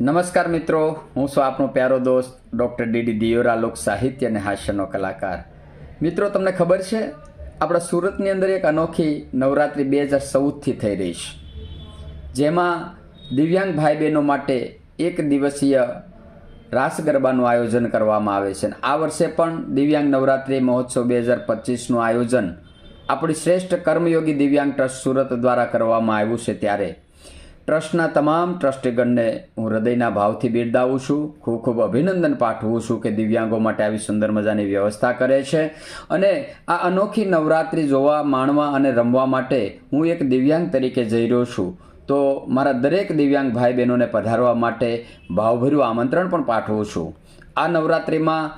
નમસ્કાર મિત્રો, હું છું આપનો પ્યારો દોસ્ત ડૉક્ટર ડીડી દિયોરા, લોક સાહિત્ય અને હાસ્યનો કલાકાર. મિત્રો, તમને ખબર છે આપણા સુરતની અંદર એક અનોખી નવરાત્રિ 2014થી થઈ રહી છે, જેમાં દિવ્યાંગ ભાઈ બહેનો માટે એક દિવસીય રાસ ગરબાનું આયોજન કરવામાં આવે છે. આ વર્ષે પણ દિવ્યાંગ નવરાત્રિ મહોત્સવ 2025નું આયોજન આપણી શ્રેષ્ઠ કર્મયોગી દિવ્યાંગ ટ્રસ્ટ સુરત દ્વારા કરવામાં આવ્યું છે. ત્યારે ટ્રસ્ટના તમામ ટ્રસ્ટીગણને હું હૃદયના ભાવથી બિરદાવું છું, ખૂબ ખૂબ અભિનંદન પાઠવું છું કે દિવ્યાંગો માટે આવી સુંદર મજાની વ્યવસ્થા કરે છે. અને આ અનોખી નવરાત્રિ જોવા, માણવા અને રમવા માટે હું એક દિવ્યાંગ તરીકે જઈ રહ્યો છું. તો મારા દરેક દિવ્યાંગ ભાઈ બહેનોને પધારવા માટે ભાવભર્યું આમંત્રણ પણ પાઠવું છું. આ નવરાત્રિમાં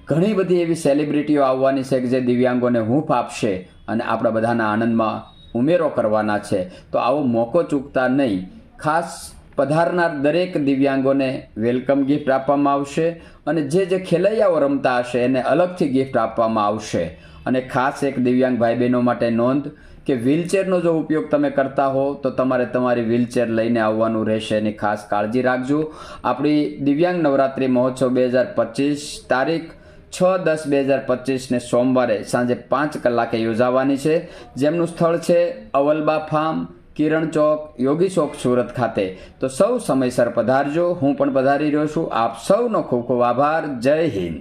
ઘણી બધી એવી સેલિબ્રિટીઓ આવવાની છે કે જે દિવ્યાંગોને હૂંફ આપશે અને આપણા બધાના આનંદમાં ઉમેરો કરવાના છે. તો આવો મોકો ચૂકતા નહીં. ખાસ પધારનાર દરેક દિવ્યાંગોને વેલકમ ગિફ્ટ આપવામાં આવશે અને જે ખેલૈયાઓ રમતા હશે એને અલગથી ગિફ્ટ આપવામાં આવશે. અને ખાસ એક દિવ્યાંગ ભાઈ બહેનો માટે નોંધ કે વ્હીલચેરનો જો ઉપયોગ તમે કરતા હો તો તમારે તમારી વ્હીલચેર લઈને આવવાનું રહેશે. એની ખાસ કાળજી રાખજો. આપણી દિવ્યાંગ નવરાત્રિ મહોત્સવ 2025 તારીખ 6/10/2025 સોમવારે સાંજે 5 કલાકે યોજાવાની છે, જેમનું સ્થળ છે અવલબા ફાર્મ, કિરણ ચોક, યોગી ચોક, સુરત ખાતે. તો સૌ સમયસર પધારજો. હું પણ પધારી રહ્યો છું. આપ સૌનો ખૂબ ખૂબ આભાર. જય હિન્દ.